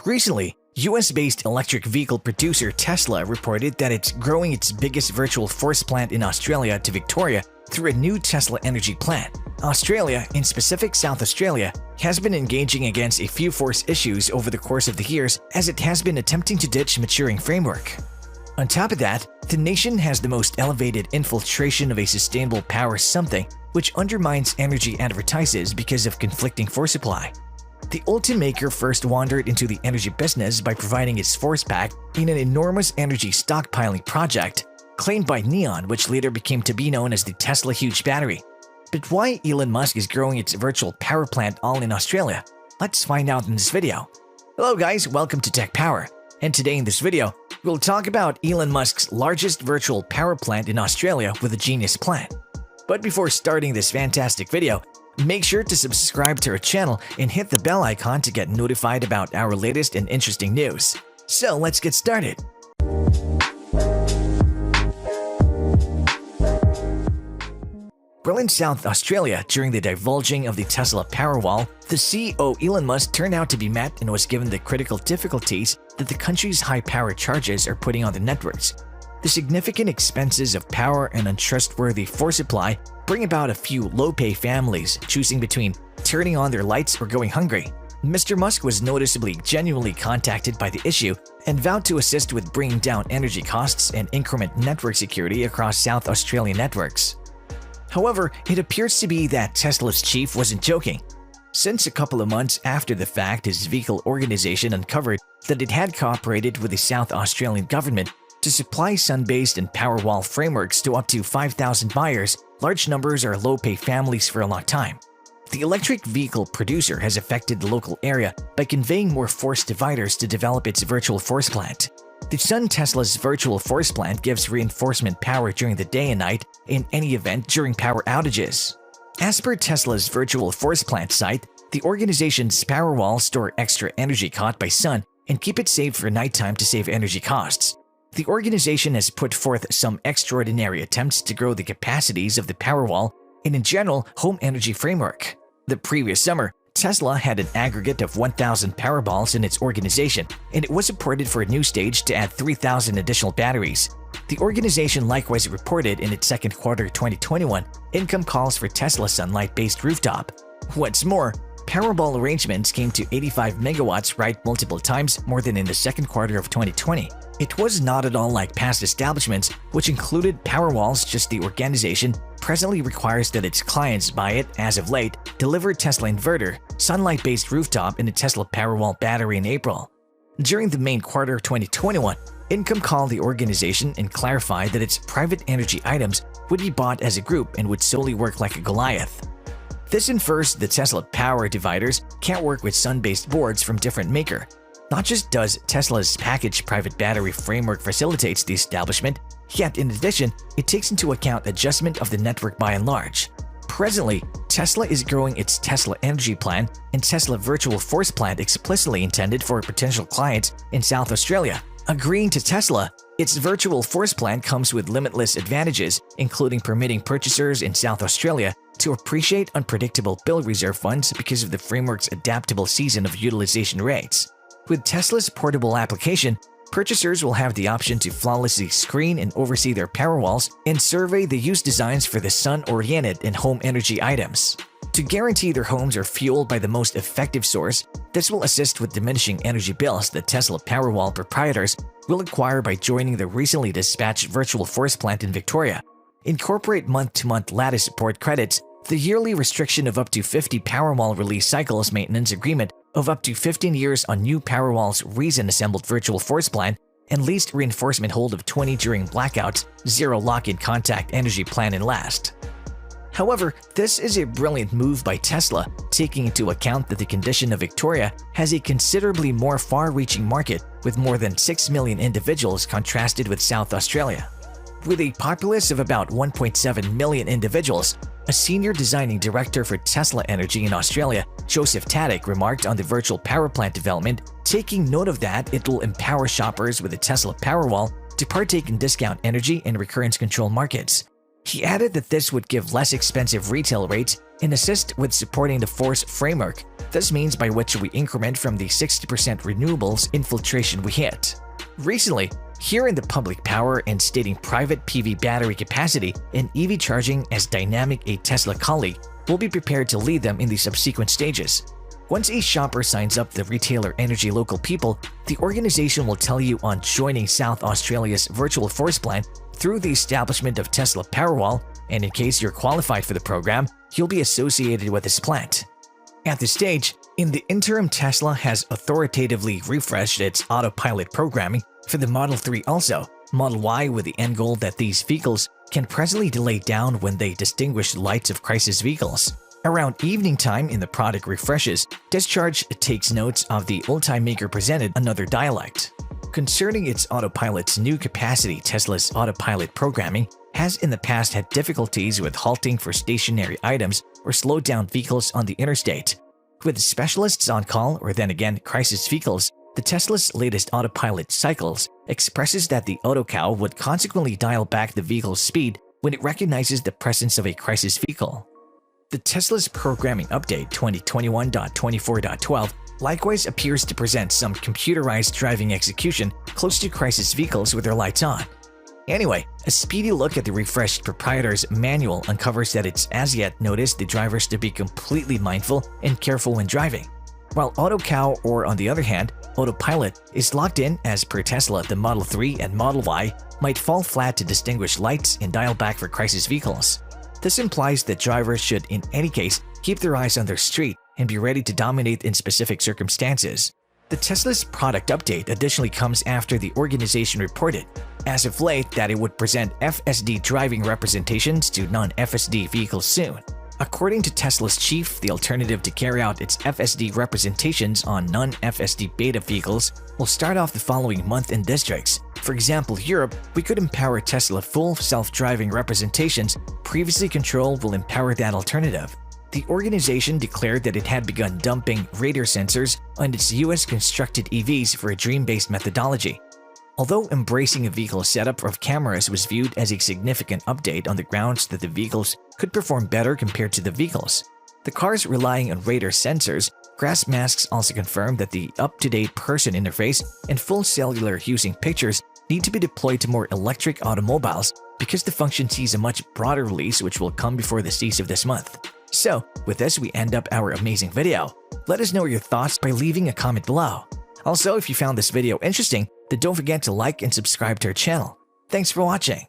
Recently, US-based electric vehicle producer Tesla reported that it's growing its biggest virtual force plant in Australia to Victoria through a new Tesla energy plant. Australia, in specific South Australia, has been engaging against a few force issues over the course of the years as it has been attempting to ditch maturing framework. On top of that, the nation has the most elevated infiltration of a sustainable power something, which undermines energy advertises because of conflicting force supply. The automaker first wandered into the energy business by providing its force pack in an enormous energy stockpiling project, claimed by Neon, which later became to be known as the Tesla Huge Battery. But why Elon Musk is growing its virtual power plant all in Australia? Let's find out in this video. Hello guys, welcome to Tech Power. And today in this video, we'll talk about Elon Musk's largest virtual power plant in Australia with a genius plan. But before starting this fantastic video, make sure to subscribe to our channel and hit the bell icon to get notified about our latest and interesting news. So let's get started. Berlin, South Australia, during the divulging of the Tesla Powerwall, the CEO Elon Musk turned out to be met and was given the critical difficulties that the country's high-power charges are putting on the networks. The significant expenses of power and untrustworthy force supply bring about a few low-pay families choosing between turning on their lights or going hungry. Mr. Musk was noticeably genuinely contacted by the issue and vowed to assist with bringing down energy costs and increment network security across South Australian networks. However, it appears to be that Tesla's chief wasn't joking, since a couple of months after the fact his vehicle organization uncovered that it had cooperated with the South Australian government to supply sun-based and Powerwall frameworks to up to 5,000 buyers. Large numbers are low-pay families for a long time. The electric vehicle producer has affected the local area by conveying more force dividers to develop its virtual force plant. The Sun Tesla's virtual force plant gives reinforcement power during the day and night in any event during power outages. As per Tesla's virtual force plant site, the organization's Powerwalls store extra energy caught by sun and keep it saved for nighttime to save energy costs. The organization has put forth some extraordinary attempts to grow the capacities of the Powerwall and in general home energy framework. The previous summer, Tesla had an aggregate of 1,000 Powerballs in its organization, and it was supported for a new stage to add 3,000 additional batteries. The organization likewise reported in its second quarter 2021 income calls for Tesla sunlight-based rooftop. What's more, Powerball arrangements came to 85 megawatts right multiple times more than in the second quarter of 2020. It was not at all like past establishments, which included Powerwalls. Just the organization presently requires that its clients buy it, as of late, delivered Tesla inverter, sunlight-based rooftop, and a Tesla Powerwall battery in April. During the main quarter of 2021, Income called the organization and clarified that its private energy items would be bought as a group and would solely work like a Goliath. This infers the Tesla power dividers can't work with sun-based boards from different maker. Not just does Tesla's packaged private battery framework facilitates the establishment, yet in addition, it takes into account adjustment of the network by and large. Presently, Tesla is growing its Tesla Energy Plan and Tesla Virtual Force Plant explicitly intended for potential clients in South Australia. Agreeing to Tesla, its Virtual Force Plant comes with limitless advantages, including permitting purchasers in South Australia to appreciate unpredictable bill reserve funds because of the framework's adaptable season of utilization rates. With Tesla's portable application, purchasers will have the option to flawlessly screen and oversee their Powerwalls and survey the use designs for the sun-oriented and home energy items. To guarantee their homes are fueled by the most effective source, this will assist with diminishing energy bills that Tesla Powerwall proprietors will acquire by joining the recently dispatched Virtual Force Plant in Victoria. Incorporate month-to-month lattice support credits, the yearly restriction of up to 50 Powerwall release cycles maintenance agreement of up to 15 years on new Powerwall's reason-assembled Virtual Force Plan, and leased reinforcement hold of 20 during blackouts, zero lock-in contact energy plan and last. However, this is a brilliant move by Tesla, taking into account that the condition of Victoria has a considerably more far-reaching market with more than 6 million individuals contrasted with South Australia. With a populace of about 1.7 million individuals, a senior designing director for Tesla Energy in Australia, Joseph Taddick, remarked on the virtual power plant development, taking note of that it will empower shoppers with a Tesla Powerwall to partake in discount energy and recurrence control markets. He added that this would give less expensive retail rates and assist with supporting the force framework, thus means by which we increment from the 60% renewables infiltration we hit. Recently, hearing the public power and stating private PV battery capacity and EV charging as dynamic, a Tesla colleague will be prepared to lead them in the subsequent stages. Once a shopper signs up the retailer Energy Local People, the organization will tell you on joining South Australia's virtual force plan through the establishment of Tesla Powerwall, and in case you're qualified for the program, you'll be associated with this plant. At this stage, in the interim, Tesla has authoritatively refreshed its autopilot programming for the Model 3 also, Model Y with the end goal that these vehicles can presently delay down when they distinguish lights of crisis vehicles. Around evening time in the product refreshes, Discharge takes notes of the old-time maker presented another dialect. Concerning its autopilot's new capacity, Tesla's autopilot programming has in the past had difficulties with halting for stationary items or slowed down vehicles on the interstate. With specialists on call or then again crisis vehicles, the Tesla's latest autopilot cycles expresses that the AutoCow would consequently dial back the vehicle's speed when it recognizes the presence of a crisis vehicle. The Tesla's programming update 2021.24.12 likewise appears to present some computerized driving execution close to crisis vehicles with their lights on. Anyway, a speedy look at the refreshed proprietor's manual uncovers that it's as yet noticed the drivers to be completely mindful and careful when driving. While AutoCow, or on the other hand, Autopilot, is locked in as per Tesla, the Model 3 and Model Y might fall flat to distinguish lights and dial back for crisis vehicles. This implies that drivers should in any case keep their eyes on their street and be ready to dominate in specific circumstances. The Tesla's product update additionally comes after the organization reported, as of late, that it would present FSD driving representations to non-FSD vehicles soon. According to Tesla's chief, the alternative to carry out its FSD representations on non-FSD beta vehicles will start off the following month in districts. For example, Europe, we could empower Tesla full self-driving representations. Previously Control will empower that alternative. The organization declared that it had begun dumping radar sensors on its US-constructed EVs for a dream-based methodology. Although embracing a vehicle setup of cameras was viewed as a significant update on the grounds that the vehicles could perform better compared to the vehicles, the cars relying on radar sensors, Grass Masks also confirmed that the up-to-date person interface and full cellular using pictures need to be deployed to more electric automobiles because the function sees a much broader release which will come before the cease of this month. So, with this we end up our amazing video. Let us know your thoughts by leaving a comment below. Also, if you found this video interesting, then don't forget to like and subscribe to our channel. Thanks for watching.